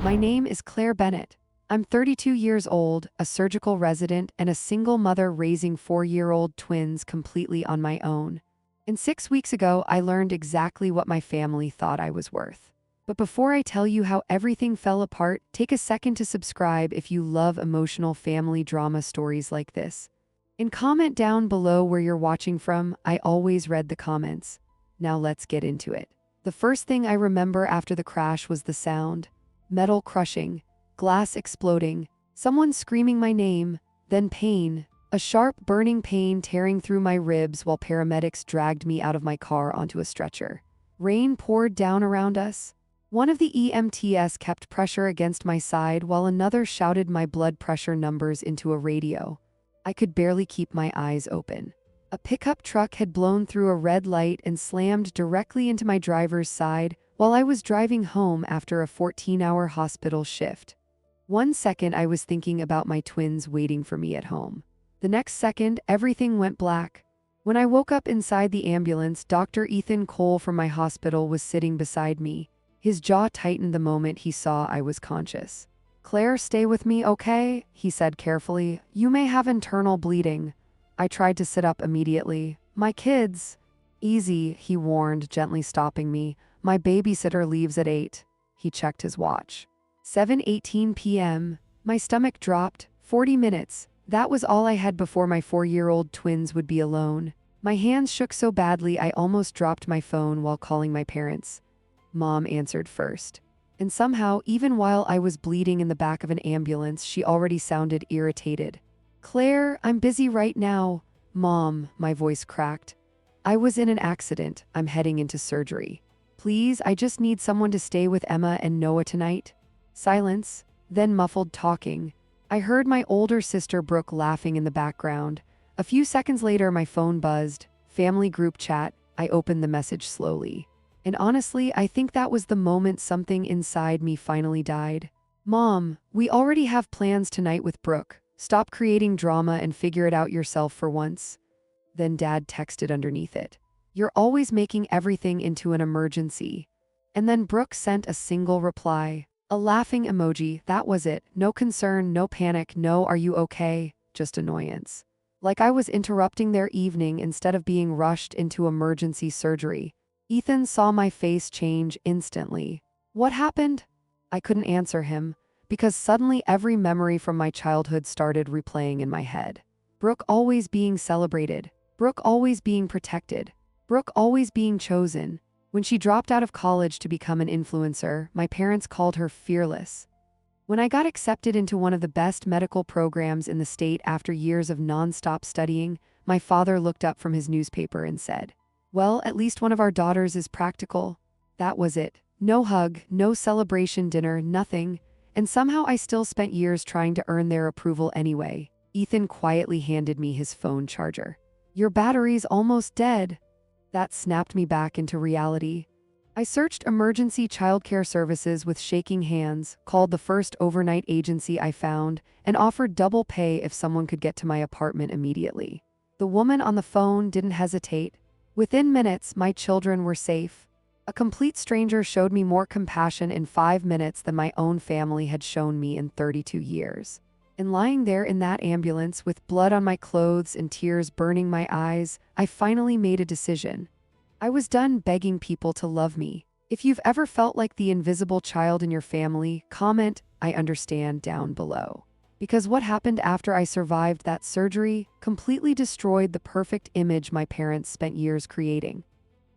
My name is Claire Bennett. I'm 32 years old, a surgical resident, and a single mother raising 4-year-old twins completely on my own. And 6 weeks ago, I learned exactly what my family thought I was worth. But before I tell you how everything fell apart, take a second to subscribe if you love emotional family drama stories like this. And comment down below where you're watching from. I always read the comments. Now let's get into it. The first thing I remember after the crash was the sound. Metal crushing, glass exploding, someone screaming my name, then pain. A sharp, burning pain tearing through my ribs while paramedics dragged me out of my car onto a stretcher. Rain poured down around us. One of the EMTs kept pressure against my side while another shouted my blood pressure numbers into a radio. I could barely keep my eyes open. A pickup truck had blown through a red light and slammed directly into my driver's side while I was driving home after a 14-hour hospital shift. 1 second I was thinking about my twins waiting for me at home. The next second, everything went black. When I woke up inside the ambulance, Dr. Ethan Cole from my hospital was sitting beside me. His jaw tightened the moment he saw I was conscious. "Claire, stay with me, okay?" he said carefully. "You may have internal bleeding." I tried to sit up immediately. "My kids." "Easy," he warned, gently stopping me. "My babysitter leaves at 8. He checked his watch. 7:18 p.m. My stomach dropped. 40 minutes. That was all I had before my 4-year-old twins would be alone. My hands shook so badly I almost dropped my phone while calling my parents. Mom answered first. And somehow, even while I was bleeding in the back of an ambulance, she already sounded irritated. "Claire, I'm busy right now." "Mom," my voice cracked. "I was in an accident. I'm heading into surgery. Please, I just need someone to stay with Emma and Noah tonight." Silence, then muffled talking. I heard my older sister Brooke laughing in the background. A few seconds later, my phone buzzed. Family group chat. I opened the message slowly. And honestly, I think that was the moment something inside me finally died. "Mom, we already have plans tonight with Brooke. Stop creating drama and figure it out yourself for once." Then Dad texted underneath it. "You're always making everything into an emergency." And then Brooke sent a single reply. A laughing emoji, that was it. No concern, no panic, no "are you okay?" Just annoyance. Like I was interrupting their evening instead of being rushed into emergency surgery. Ethan saw my face change instantly. "What happened?" I couldn't answer him, because suddenly every memory from my childhood started replaying in my head. Brooke always being celebrated. Brooke always being protected. Brooke always being chosen. When she dropped out of college to become an influencer, my parents called her fearless. When I got accepted into one of the best medical programs in the state after years of nonstop studying, my father looked up from his newspaper and said, "Well, at least one of our daughters is practical." That was it. No hug, no celebration dinner, nothing. And somehow I still spent years trying to earn their approval anyway. Ethan quietly handed me his phone charger. "Your battery's almost dead." That snapped me back into reality. I searched emergency childcare services with shaking hands, called the first overnight agency I found, and offered double pay if someone could get to my apartment immediately. The woman on the phone didn't hesitate. Within minutes, my children were safe. A complete stranger showed me more compassion in 5 minutes than my own family had shown me in 32 years. And lying there in that ambulance with blood on my clothes and tears burning my eyes, I finally made a decision. I was done begging people to love me. If you've ever felt like the invisible child in your family, comment "I understand" down below. Because what happened after I survived that surgery completely destroyed the perfect image my parents spent years creating.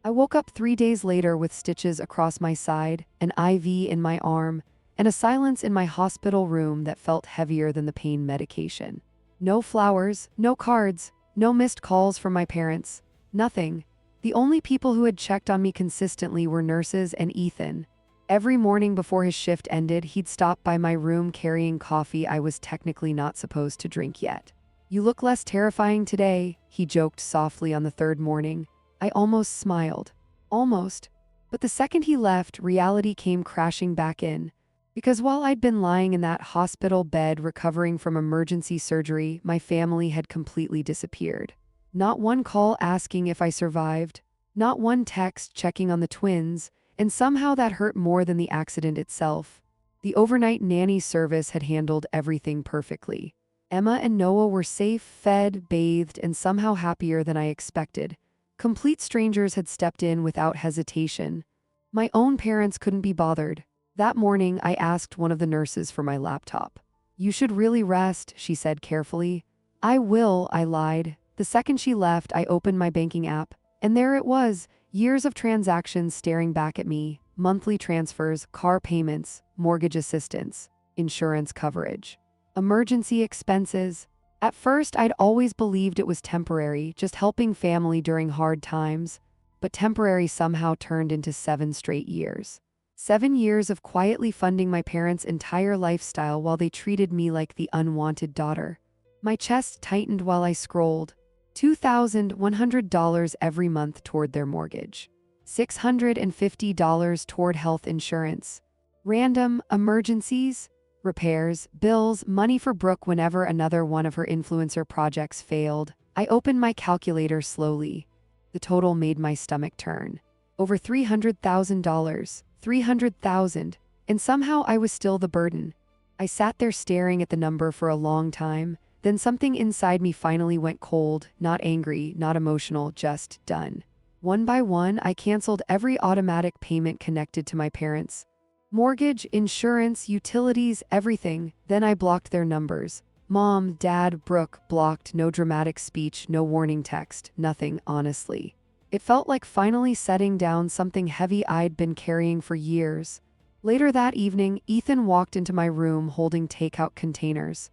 I woke up 3 days later with stitches across my side, an IV in my arm, and a silence in my hospital room that felt heavier than the pain medication. No flowers, no cards, no missed calls from my parents, nothing. The only people who had checked on me consistently were nurses and Ethan. Every morning before his shift ended, he'd stop by my room carrying coffee I was technically not supposed to drink yet. "You look less terrifying today," he joked softly on the 3rd morning. I almost smiled. Almost. But the second he left, reality came crashing back in. Because while I'd been lying in that hospital bed recovering from emergency surgery, my family had completely disappeared. Not one call asking if I survived, not one text checking on the twins, and somehow that hurt more than the accident itself. The overnight nanny service had handled everything perfectly. Emma and Noah were safe, fed, bathed, and somehow happier than I expected. Complete strangers had stepped in without hesitation. My own parents couldn't be bothered. That morning, I asked one of the nurses for my laptop. "You should really rest," she said carefully. "I will," I lied. The second she left, I opened my banking app, and there it was, years of transactions staring back at me, monthly transfers, car payments, mortgage assistance, insurance coverage, emergency expenses. At first, I'd always believed it was temporary, just helping family during hard times, but temporary somehow turned into 7 straight years. 7 years of quietly funding my parents' entire lifestyle while they treated me like the unwanted daughter. My chest tightened while I scrolled. $2,100 every month toward their mortgage. $650 toward health insurance. Random emergencies, repairs, bills, money for Brooke whenever another one of her influencer projects failed. I opened my calculator slowly. The total made my stomach turn. Over $300,000. 300,000, and somehow I was still the burden. I sat there staring at the number for a long time, then something inside me finally went cold, not angry, not emotional, just done. One by one, I canceled every automatic payment connected to my parents. Mortgage, insurance, utilities, everything. Then I blocked their numbers. Mom, Dad, Brooke, blocked, no dramatic speech, no warning text, nothing, honestly. It felt like finally setting down something heavy I'd been carrying for years. Later that evening, Ethan walked into my room holding takeout containers.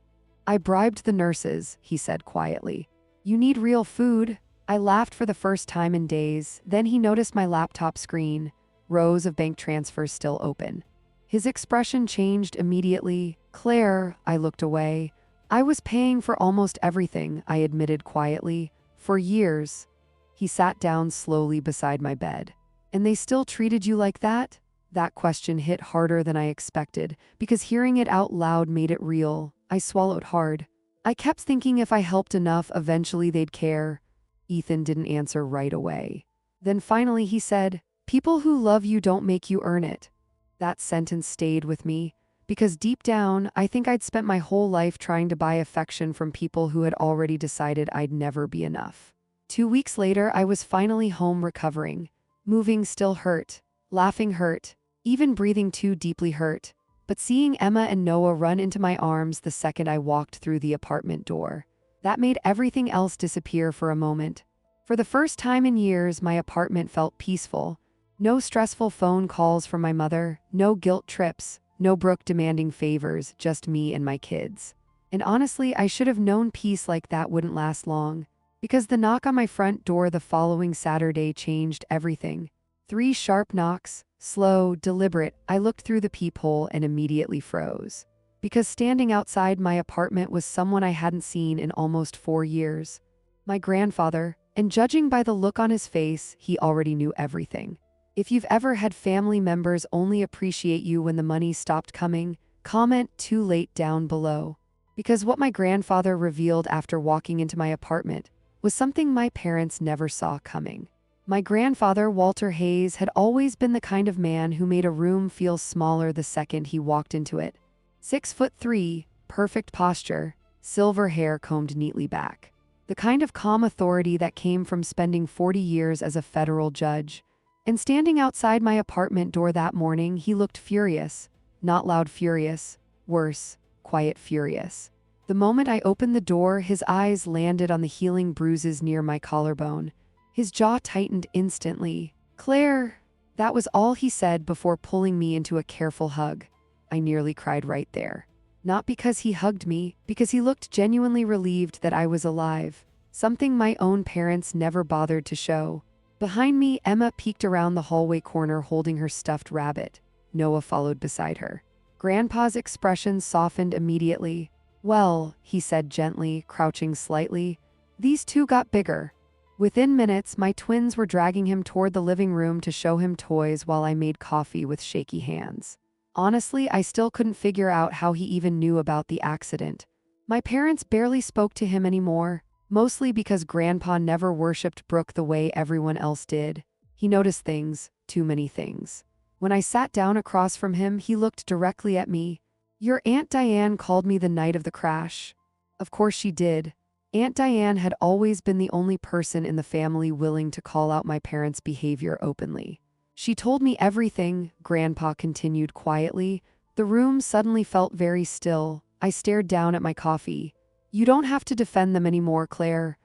"I bribed the nurses," he said quietly. "You need real food." I laughed for the first time in days. Then he noticed my laptop screen, rows of bank transfers still open. His expression changed immediately. "Claire," I looked away. "I was paying for almost everything," I admitted quietly. "For years." He sat down slowly beside my bed. "And they still treated you like that?" That question hit harder than I expected, because hearing it out loud made it real. I swallowed hard. I kept thinking if I helped enough, eventually they'd care. Ethan didn't answer right away. Then finally he said, "People who love you don't make you earn it." That sentence stayed with me, because deep down, I think I'd spent my whole life trying to buy affection from people who had already decided I'd never be enough. 2 weeks later, I was finally home recovering. Moving still hurt. Laughing hurt. Even breathing too deeply hurt. But seeing Emma and Noah run into my arms the second I walked through the apartment door, that made everything else disappear for a moment. For the first time in years, my apartment felt peaceful. No stressful phone calls from my mother, no guilt trips, no Brooke demanding favors, just me and my kids. And honestly, I should have known peace like that wouldn't last long. Because the knock on my front door the following Saturday changed everything. 3 sharp knocks, slow, deliberate. I looked through the peephole and immediately froze. Because standing outside my apartment was someone I hadn't seen in almost 4 years. My grandfather, and judging by the look on his face, he already knew everything. If you've ever had family members only appreciate you when the money stopped coming, comment "too late" down below. Because what my grandfather revealed after walking into my apartment was something my parents never saw coming. My grandfather, Walter Hayes, had always been the kind of man who made a room feel smaller the second he walked into it. 6'3", perfect posture, silver hair combed neatly back. The kind of calm authority that came from spending 40 years as a federal judge. And standing outside my apartment door that morning, he looked furious. Not loud furious, worse, quiet furious. The moment I opened the door, his eyes landed on the healing bruises near my collarbone. His jaw tightened instantly. "Claire," that was all he said before pulling me into a careful hug. I nearly cried right there. Not because he hugged me, because he looked genuinely relieved that I was alive. Something my own parents never bothered to show. Behind me, Emma peeked around the hallway corner holding her stuffed rabbit. Noah followed beside her. Grandpa's expression softened immediately. "Well," he said gently, crouching slightly, "these two got bigger." Within minutes, my twins were dragging him toward the living room to show him toys while I made coffee with shaky hands. Honestly, I still couldn't figure out how he even knew about the accident. My parents barely spoke to him anymore, mostly because Grandpa never worshipped Brooke the way everyone else did. He noticed things, too many things. When I sat down across from him, he looked directly at me. "Your Aunt Diane called me the night of the crash." Of course she did. Aunt Diane had always been the only person in the family willing to call out my parents' behavior openly. "She told me everything," Grandpa continued quietly. The room suddenly felt very still. I stared down at my coffee. "You don't have to defend them anymore, Claire."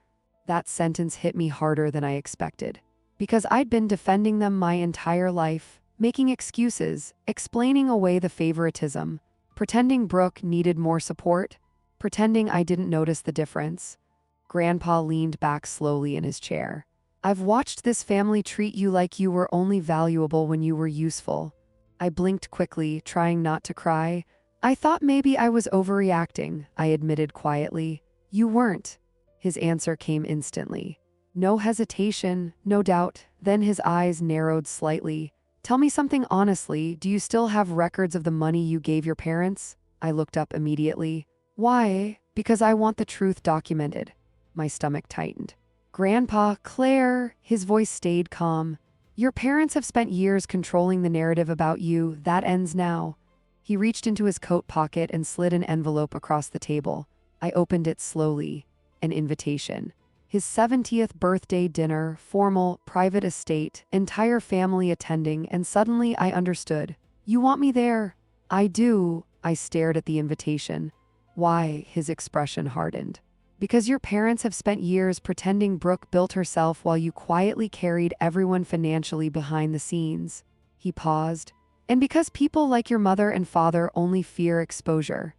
That sentence hit me harder than I expected. Because I'd been defending them my entire life, making excuses, explaining away the favoritism, pretending Brooke needed more support, pretending I didn't notice the difference. Grandpa leaned back slowly in his chair. "I've watched this family treat you like you were only valuable when you were useful." I blinked quickly, trying not to cry. "I thought maybe I was overreacting," I admitted quietly. "You weren't." His answer came instantly. No hesitation, no doubt. Then his eyes narrowed slightly. "Tell me something honestly, do you still have records of the money you gave your parents?" I looked up immediately. "Why?" "Because I want the truth documented." My stomach tightened. "Grandpa, Claire," his voice stayed calm. "Your parents have spent years controlling the narrative about you. That ends now." He reached into his coat pocket and slid an envelope across the table. I opened it slowly. An invitation. His 70th birthday dinner, formal, private estate, entire family attending, and suddenly I understood. "You want me there?" "I do." I stared at the invitation. "Why?" His expression hardened. "Because your parents have spent years pretending Brooke built herself while you quietly carried everyone financially behind the scenes." He paused. "And because people like your mother and father only fear exposure."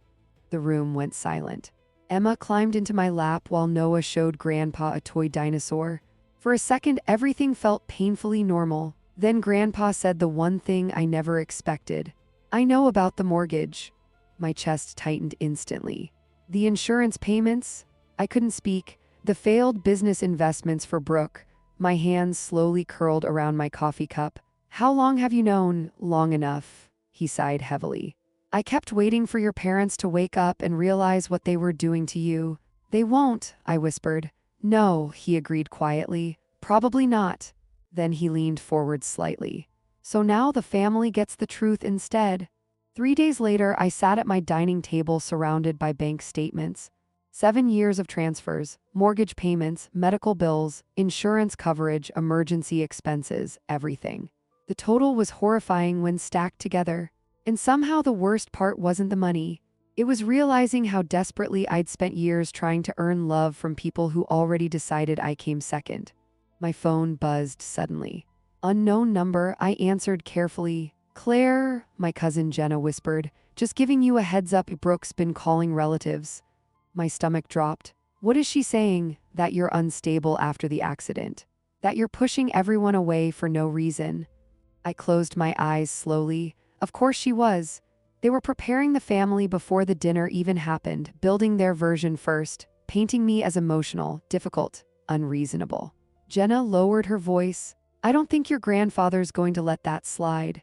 The room went silent. Emma climbed into my lap while Noah showed Grandpa a toy dinosaur. For a second, everything felt painfully normal. Then Grandpa said the one thing I never expected. "I know about the mortgage." My chest tightened instantly. "The insurance payments?" I couldn't speak. "The failed business investments for Brooke." My hands slowly curled around my coffee cup. "How long have you known?" "Long enough." He sighed heavily. "I kept waiting for your parents to wake up and realize what they were doing to you." "They won't," I whispered. "No," he agreed quietly. "Probably not." Then he leaned forward slightly. "So now the family gets the truth instead." 3 days later, I sat at my dining table surrounded by bank statements. 7 years of transfers, mortgage payments, medical bills, insurance coverage, emergency expenses, everything. The total was horrifying when stacked together. And somehow the worst part wasn't the money. It was realizing how desperately I'd spent years trying to earn love from people who already decided I came second. My phone buzzed suddenly. "Unknown number," I answered carefully. "Claire," my cousin Jenna whispered, "just giving you a heads up, Brooke's been calling relatives." My stomach dropped. "What is she saying?" "That you're unstable after the accident. That you're pushing everyone away for no reason." I closed my eyes slowly. Of course she was. They were preparing the family before the dinner even happened, building their version first, painting me as emotional, difficult, unreasonable. Jenna lowered her voice. "I don't think your grandfather's going to let that slide."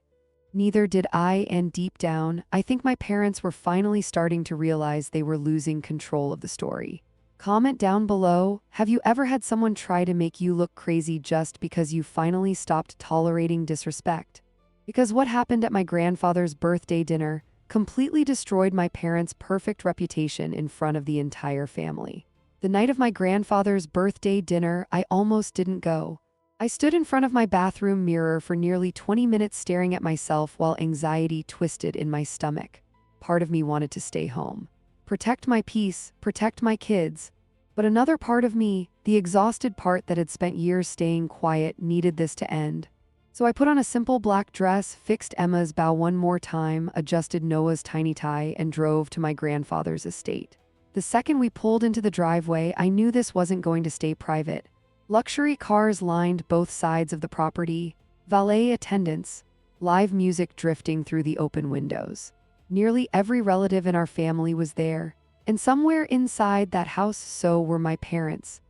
Neither did I, and deep down, I think my parents were finally starting to realize they were losing control of the story. Comment down below, have you ever had someone try to make you look crazy just because you finally stopped tolerating disrespect? Because what happened at my grandfather's birthday dinner completely destroyed my parents' perfect reputation in front of the entire family. The night of my grandfather's birthday dinner, I almost didn't go. I stood in front of my bathroom mirror for nearly 20 minutes staring at myself while anxiety twisted in my stomach. Part of me wanted to stay home. Protect my peace, protect my kids. But another part of me, the exhausted part that had spent years staying quiet, needed this to end. So I put on a simple black dress, fixed Emma's bow one more time, adjusted Noah's tiny tie, and drove to my grandfather's estate. The second we pulled into the driveway, I knew this wasn't going to stay private. Luxury cars lined both sides of the property, valet attendants, live music drifting through the open windows. Nearly every relative in our family was there, and somewhere inside that house so were my parents.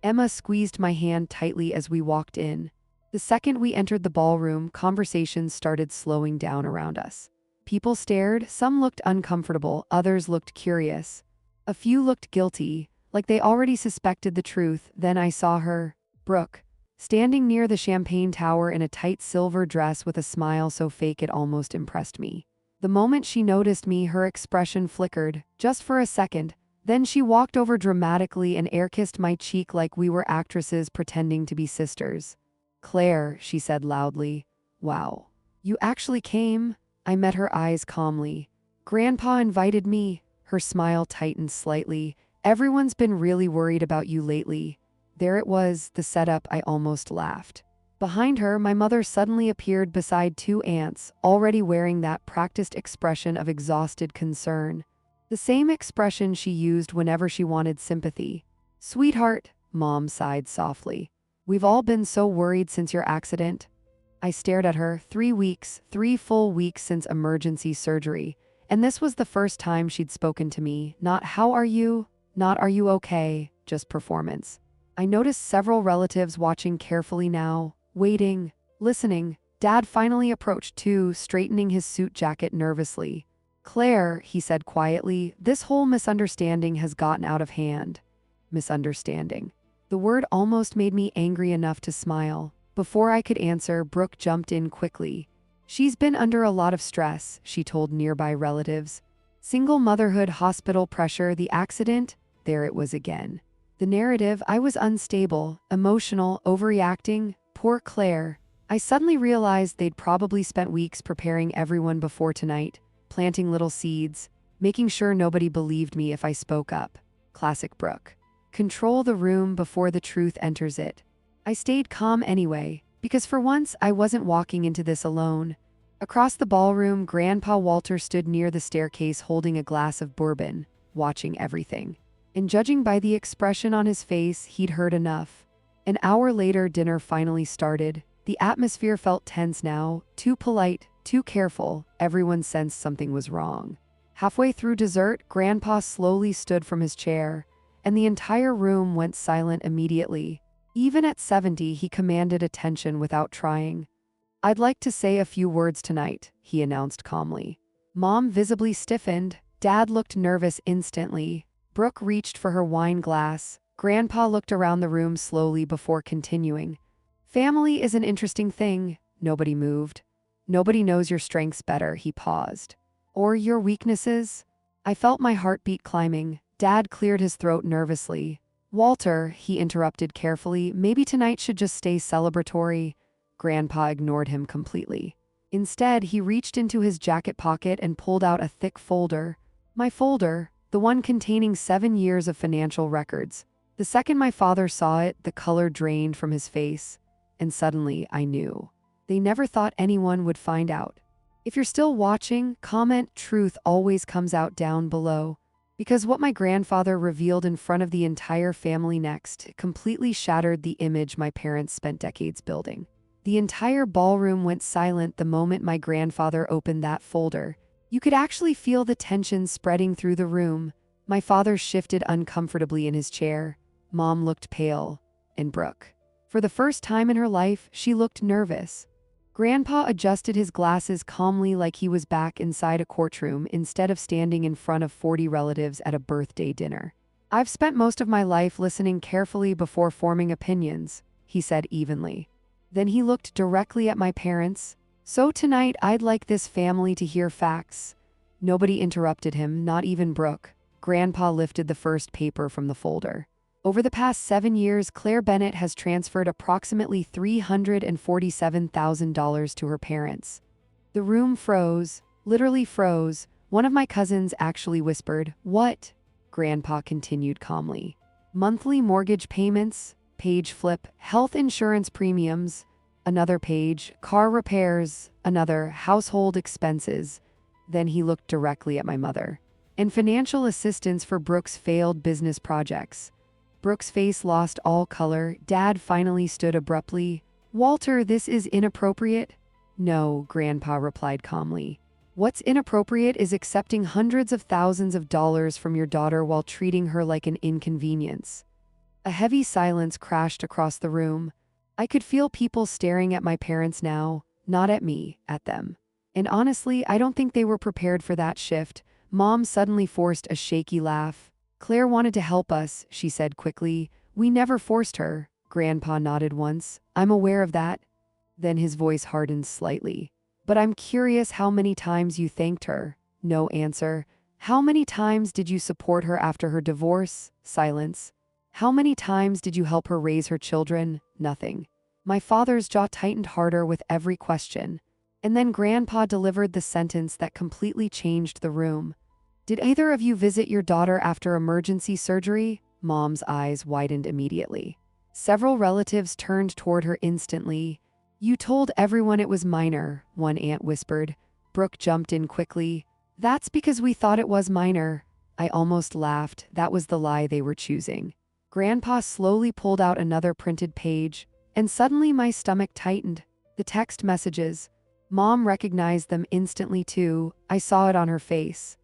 Emma squeezed my hand tightly as we walked in. The second we entered the ballroom, conversations started slowing down around us. People stared, some looked uncomfortable, others looked curious. A few looked guilty, like they already suspected the truth. Then I saw her, Brooke. standing near the champagne tower in a tight silver dress with a smile so fake it almost impressed me. The moment she noticed me, her expression flickered, just for a second. Then she walked over dramatically and air-kissed my cheek like we were actresses pretending to be sisters. "Claire," she said loudly. "Wow. You actually came?" I met her eyes calmly. "Grandpa invited me." Her smile tightened slightly. "Everyone's been really worried about you lately." There it was, the setup. I almost laughed. Behind her, my mother suddenly appeared beside two aunts, already wearing that practiced expression of exhausted concern. The same expression she used whenever she wanted sympathy. "Sweetheart," Mom sighed softly. "We've all been so worried since your accident." I stared at her. 3 weeks, 3 full weeks since emergency surgery. And this was the first time she'd spoken to me. Not "how are you?" Not "are you okay?" Just performance. I noticed several relatives watching carefully now, waiting, listening. Dad finally approached too, straightening his suit jacket nervously. "Claire," he said quietly, "this whole misunderstanding has gotten out of hand." Misunderstanding. The word almost made me angry enough to smile. Before I could answer, Brooke jumped in quickly. "She's been under a lot of stress," she told nearby relatives. "Single motherhood, hospital pressure, the accident." There it was again. The narrative. I was unstable, emotional, overreacting. Poor Claire. I suddenly realized they'd probably spent weeks preparing everyone before tonight, planting little seeds, making sure nobody believed me if I spoke up. Classic Brooke. Control the room before the truth enters it. I stayed calm anyway, because for once I wasn't walking into this alone. Across the ballroom, Grandpa Walter stood near the staircase holding a glass of bourbon, watching everything. And judging by the expression on his face, he'd heard enough. An hour later, dinner finally started. The atmosphere felt tense now, too polite, too careful. Everyone sensed something was wrong. Halfway through dessert, Grandpa slowly stood from his chair, and the entire room went silent immediately. Even at 70, he commanded attention without trying. "I'd like to say a few words tonight," he announced calmly. Mom visibly stiffened. Dad looked nervous instantly. Brooke reached for her wine glass. Grandpa looked around the room slowly before continuing. "Family is an interesting thing." Nobody moved. "Nobody knows your strengths better," he paused. "Or your weaknesses." I felt my heartbeat climbing. Dad cleared his throat nervously. "Walter," he interrupted carefully, "maybe tonight should just stay celebratory." Grandpa ignored him completely. Instead, he reached into his jacket pocket and pulled out a thick folder. My folder, the one containing 7 years of financial records. The second my father saw it, the color drained from his face. And suddenly, I knew. They never thought anyone would find out. If you're still watching, comment "truth always comes out" down below. Because what my grandfather revealed in front of the entire family next completely shattered the image my parents spent decades building. The entire ballroom went silent the moment my grandfather opened that folder. You could actually feel the tension spreading through the room. My father shifted uncomfortably in his chair. Mom looked pale. And Brooke. For the first time in her life, she looked nervous. Grandpa adjusted his glasses calmly like he was back inside a courtroom instead of standing in front of 40 relatives at a birthday dinner. "I've spent most of my life listening carefully before forming opinions," he said evenly. Then he looked directly at my parents. "So tonight I'd like this family to hear facts." Nobody interrupted him, not even Brooke. Grandpa lifted the first paper from the folder. "Over the past 7 years, Claire Bennett has transferred approximately $347,000 to her parents." The room froze, literally froze. One of my cousins actually whispered, "What?" Grandpa continued calmly. "Monthly mortgage payments," page flip, "health insurance premiums," another page, "car repairs," another, "household expenses." Then he looked directly at my mother. "And financial assistance for Brooke's failed business projects." Brooke's face lost all color. Dad finally stood abruptly. "Walter, this is inappropriate." "No," Grandpa replied calmly. "What's inappropriate is accepting hundreds of thousands of dollars from your daughter while treating her like an inconvenience." A heavy silence crashed across the room. I could feel people staring at my parents now, not at me, at them. And honestly, I don't think they were prepared for that shift. Mom suddenly forced a shaky laugh. "Claire wanted to help us," she said quickly. "We never forced her. Grandpa nodded once. I'm aware of that. Then his voice hardened slightly. But I'm curious how many times you thanked her. No answer. How many times did you support her after her divorce? Silence. How many times did you help her raise her children? Nothing. My father's jaw tightened harder with every question. And then Grandpa delivered the sentence that completely changed the room. Did either of you visit your daughter after emergency surgery? Mom's eyes widened immediately. Several relatives turned toward her instantly. You told everyone it was minor, one aunt whispered. Brooke jumped in quickly. That's because we thought it was minor. I almost laughed. That was the lie they were choosing. Grandpa slowly pulled out another printed page, and suddenly my stomach tightened. The text messages. Mom recognized them instantly too. I saw it on her face.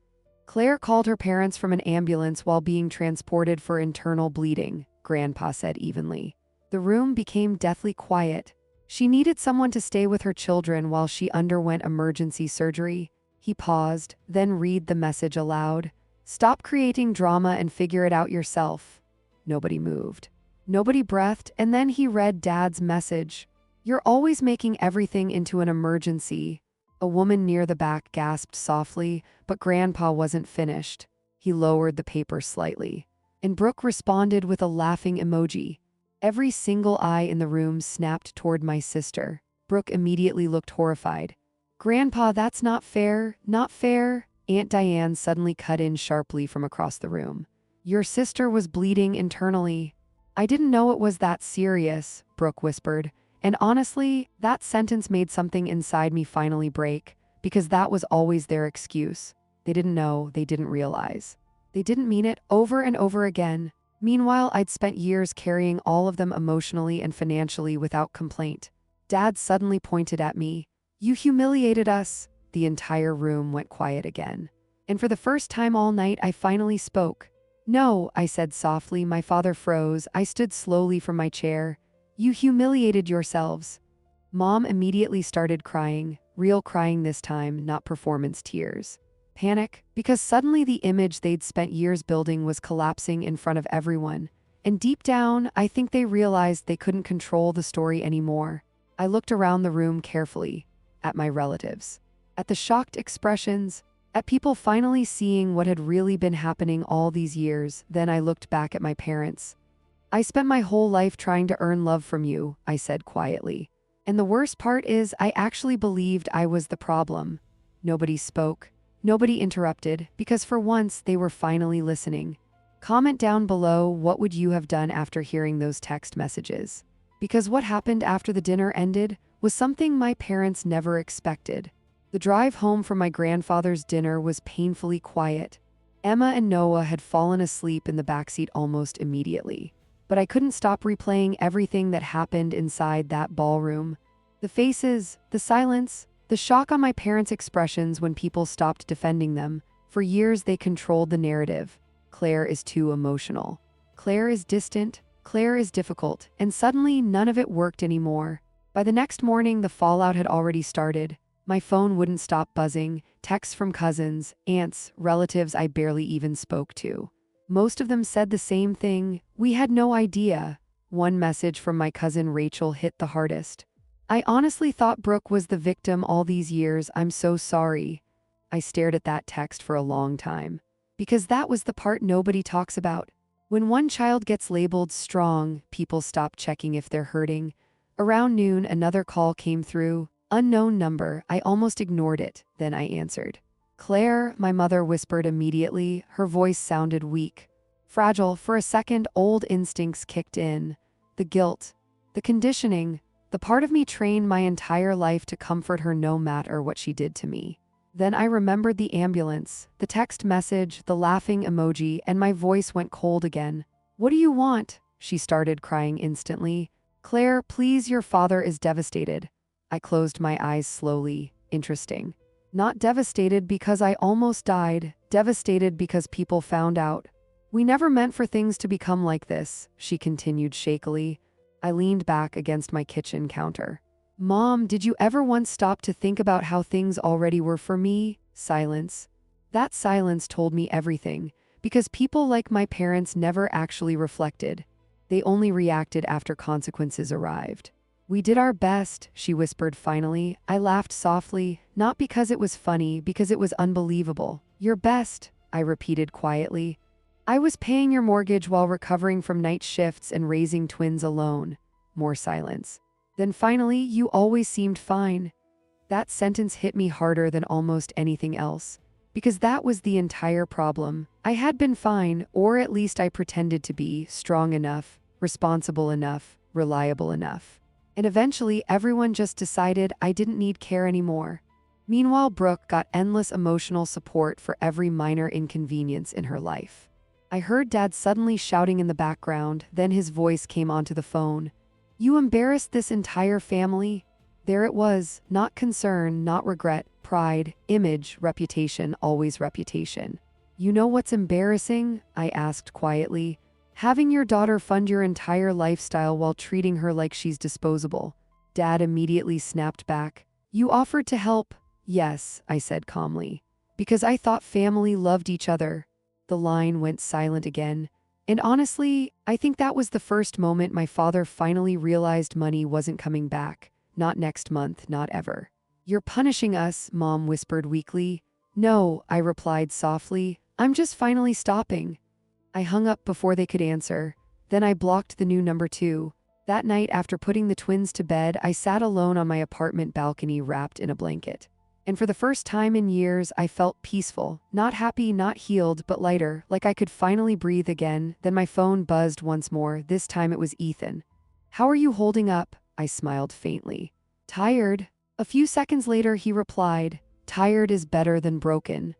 Claire called her parents from an ambulance while being transported for internal bleeding, Grandpa said evenly. The room became deathly quiet. She needed someone to stay with her children while she underwent emergency surgery. He paused, then read the message aloud. Stop creating drama and figure it out yourself. Nobody moved. Nobody breathed, and then he read Dad's message. You're always making everything into an emergency. A woman near the back gasped softly, but Grandpa wasn't finished. He lowered the paper slightly. And Brooke responded with a laughing emoji. Every single eye in the room snapped toward my sister. Brooke immediately looked horrified. Grandpa, that's not fair, not fair. Aunt Diane suddenly cut in sharply from across the room. Your sister was bleeding internally. I didn't know it was that serious, Brooke whispered. And honestly, that sentence made something inside me finally break, because that was always their excuse. They didn't know, they didn't realize. They didn't mean it over and over again. Meanwhile, I'd spent years carrying all of them emotionally and financially without complaint. Dad suddenly pointed at me. You humiliated us. The entire room went quiet again. And for the first time all night, I finally spoke. No, I said softly. My father froze. I stood slowly from my chair. You humiliated yourselves. Mom immediately started crying, real crying this time, not performance tears. Panic, because suddenly the image they'd spent years building was collapsing in front of everyone. And deep down, I think they realized they couldn't control the story anymore. I looked around the room carefully, at my relatives, at the shocked expressions, at people finally seeing what had really been happening all these years. Then I looked back at my parents. I spent my whole life trying to earn love from you, I said quietly. And the worst part is I actually believed I was the problem. Nobody spoke. Nobody interrupted, because for once they were finally listening. Comment down below, what would you have done after hearing those text messages? Because what happened after the dinner ended was something my parents never expected. The drive home from my grandfather's dinner was painfully quiet. Emma and Noah had fallen asleep in the backseat almost immediately. But I couldn't stop replaying everything that happened inside that ballroom. The faces, the silence, the shock on my parents' expressions when people stopped defending them. For years they controlled the narrative. Claire is too emotional. Claire is distant. Claire is difficult. And suddenly none of it worked anymore. By the next morning, the fallout had already started. My phone wouldn't stop buzzing. Texts from cousins, aunts, relatives I barely even spoke to. Most of them said the same thing. We had no idea. One message from my cousin Rachel hit the hardest. I honestly thought Brooke was the victim all these years. I'm so sorry. I stared at that text for a long time. Because that was the part nobody talks about. When one child gets labeled strong, people stop checking if they're hurting. Around noon, another call came through. Unknown number. I almost ignored it. Then I answered. Claire, my mother whispered immediately. Her voice sounded weak. Fragile. For a second, old instincts kicked in. The guilt. The conditioning. The part of me trained my entire life to comfort her no matter what she did to me. Then I remembered the ambulance, the text message, the laughing emoji, and my voice went cold again. What do you want? She started crying instantly. Claire, please, your father is devastated. I closed my eyes slowly. Interesting. Not devastated because I almost died, devastated because people found out. We never meant for things to become like this, she continued shakily. I leaned back against my kitchen counter. Mom, did you ever once stop to think about how things already were for me? Silence. That silence told me everything, because people like my parents never actually reflected. They only reacted after consequences arrived. We did our best, she whispered finally. I laughed softly, not because it was funny, because it was unbelievable. Your best, I repeated quietly. I was paying your mortgage while recovering from night shifts and raising twins alone. More silence. Then finally, you always seemed fine. That sentence hit me harder than almost anything else. Because that was the entire problem. I had been fine, or at least I pretended to be, strong enough, responsible enough, reliable enough. And eventually, everyone just decided I didn't need care anymore. Meanwhile, Brooke got endless emotional support for every minor inconvenience in her life. I heard Dad suddenly shouting in the background, then his voice came onto the phone. You embarrassed this entire family? There it was, not concern, not regret, pride, image, reputation, always reputation. You know what's embarrassing? I asked quietly. Having your daughter fund your entire lifestyle while treating her like she's disposable. Dad immediately snapped back. You offered to help. Yes, I said calmly. Because I thought family loved each other. The line went silent again. And honestly, I think that was the first moment my father finally realized money wasn't coming back. Not next month, not ever. You're punishing us, Mom whispered weakly. No, I replied softly. I'm just finally stopping. I hung up before they could answer. Then I blocked the new number 2. That night, after putting the twins to bed, I sat alone on my apartment balcony wrapped in a blanket. And for the first time in years, I felt peaceful. Not happy, not healed, but lighter, like I could finally breathe again. Then my phone buzzed once more. This time it was Ethan. How are you holding up? I smiled faintly. Tired. A few seconds later, he replied, tired is better than broken.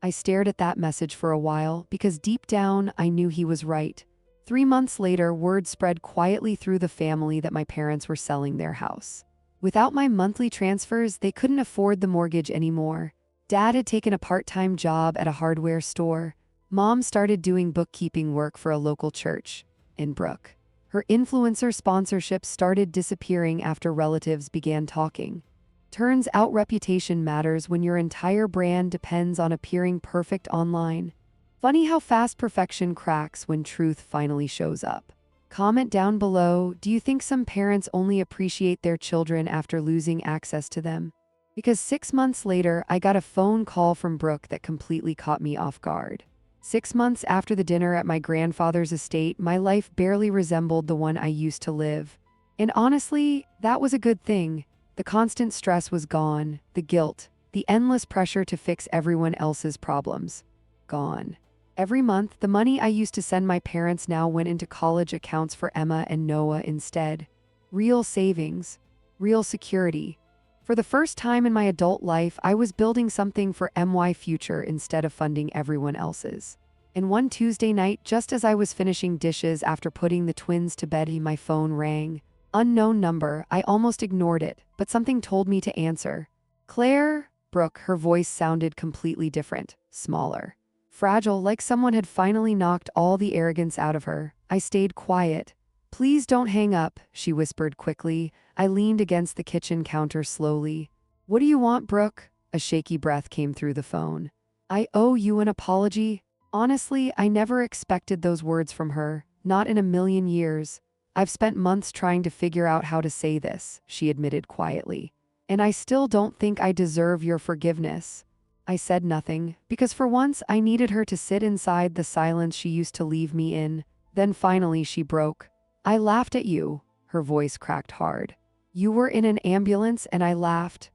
I stared at that message for a while because deep down, I knew he was right. 3 months later, word spread quietly through the family that my parents were selling their house. Without my monthly transfers, they couldn't afford the mortgage anymore. Dad had taken a part-time job at a hardware store. Mom started doing bookkeeping work for a local church in Brooke. Her influencer sponsorships started disappearing after relatives began talking. Turns out reputation matters when your entire brand depends on appearing perfect online. Funny how fast perfection cracks when truth finally shows up. Comment down below, do you think some parents only appreciate their children after losing access to them? Because 6 months later, I got a phone call from Brooke that completely caught me off guard. 6 months after the dinner at my grandfather's estate, my life barely resembled the one I used to live. And honestly, that was a good thing. The constant stress was gone, the guilt, the endless pressure to fix everyone else's problems. Gone. Every month, the money I used to send my parents now went into college accounts for Emma and Noah instead. Real savings. Real security. For the first time in my adult life, I was building something for my future instead of funding everyone else's. And one Tuesday night, just as I was finishing dishes after putting the twins to bed, my phone rang. Unknown number. I almost ignored it, but something told me to answer. Claire? Brooke, her voice sounded completely different, smaller. Fragile, like someone had finally knocked all the arrogance out of her. I stayed quiet. Please don't hang up, she whispered quickly. I leaned against the kitchen counter slowly. What do you want, Brooke? A shaky breath came through the phone. I owe you an apology. Honestly, I never expected those words from her, not in a million years. I've spent months trying to figure out how to say this, she admitted quietly. And I still don't think I deserve your forgiveness. I said nothing, because for once I needed her to sit inside the silence she used to leave me in. Then finally she broke. I laughed at you. Her voice cracked hard. You were in an ambulance and I laughed.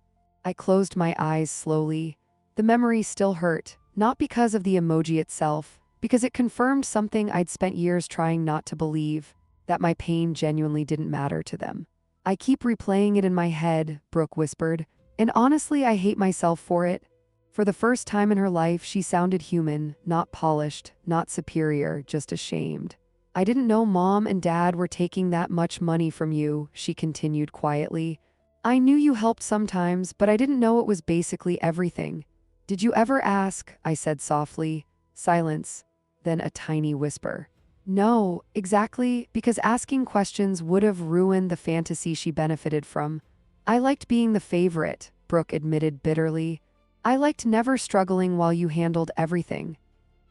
I closed my eyes slowly. The memory still hurt, not because of the emoji itself, because it confirmed something I'd spent years trying not to believe, that my pain genuinely didn't matter to them. I keep replaying it in my head, Brooke whispered, and honestly I hate myself for it. For the first time in her life, she sounded human, not polished, not superior, just ashamed. I didn't know Mom and Dad were taking that much money from you, she continued quietly. I knew you helped sometimes, but I didn't know it was basically everything. Did you ever ask? I said softly. Silence. Then a tiny whisper. No, exactly, because asking questions would have ruined the fantasy she benefited from. I liked being the favorite, Brooke admitted bitterly. I liked never struggling while you handled everything.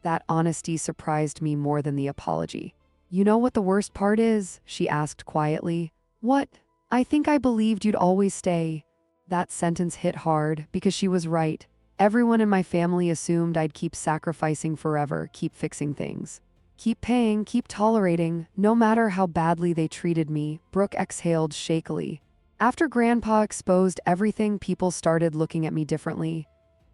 That honesty surprised me more than the apology. You know what the worst part is? She asked quietly. What? I think I believed you'd always stay. That sentence hit hard because she was right. Everyone in my family assumed I'd keep sacrificing forever, keep fixing things. Keep paying, keep tolerating, no matter how badly they treated me. Brooke exhaled shakily. After Grandpa exposed everything, people started looking at me differently.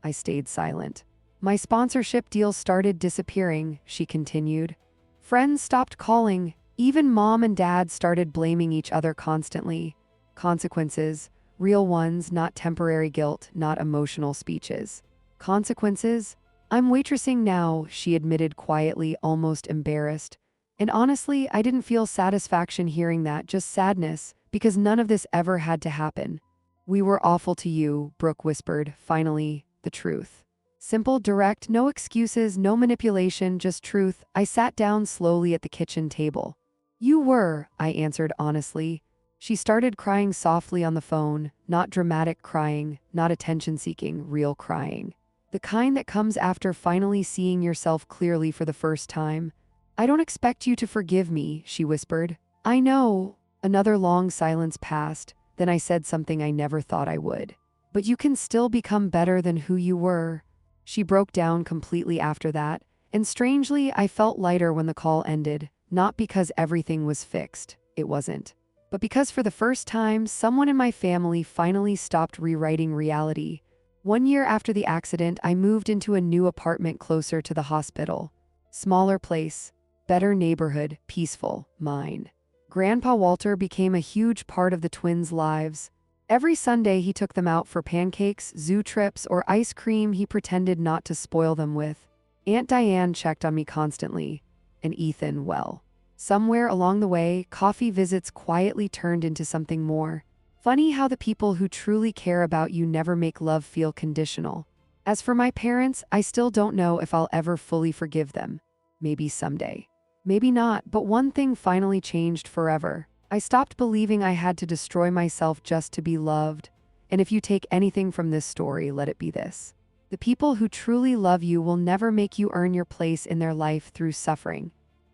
I stayed silent. My sponsorship deals started disappearing, she continued. Friends stopped calling. Even Mom and Dad started blaming each other constantly. Consequences, real ones, not temporary guilt, not emotional speeches. Consequences? I'm waitressing now, she admitted quietly, almost embarrassed. And honestly, I didn't feel satisfaction hearing that, just sadness, because none of this ever had to happen. We were awful to you, Brooke whispered, finally, the truth. Simple, direct, no excuses, no manipulation, just truth. I sat down slowly at the kitchen table. You were, I answered honestly. She started crying softly on the phone, not dramatic crying, not attention-seeking, real crying. The kind that comes after finally seeing yourself clearly for the first time. I don't expect you to forgive me, she whispered. I know. Another long silence passed, then I said something I never thought I would. But you can still become better than who you were. She broke down completely after that, and strangely, I felt lighter when the call ended, not because everything was fixed, it wasn't. But because for the first time, someone in my family finally stopped rewriting reality. 1 year after the accident, I moved into a new apartment closer to the hospital. Smaller place, better neighborhood, peaceful, mine. Grandpa Walter became a huge part of the twins' lives. Every Sunday he took them out for pancakes, zoo trips, or ice cream he pretended not to spoil them with. Aunt Diane checked on me constantly. And Ethan, well. Somewhere along the way, coffee visits quietly turned into something more. Funny how the people who truly care about you never make love feel conditional. As for my parents, I still don't know if I'll ever fully forgive them. Maybe someday. Maybe not, but one thing finally changed forever. I stopped believing I had to destroy myself just to be loved. And if you take anything from this story, let it be this. The people who truly love you will never make you earn your place in their life through suffering.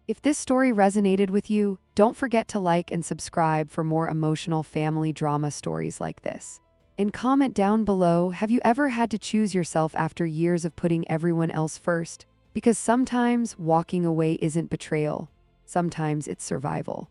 If this story resonated with you, don't forget to like and subscribe for more emotional family drama stories like this. And comment down below, have you ever had to choose yourself after years of putting everyone else first? Because sometimes walking away isn't betrayal. Sometimes it's survival.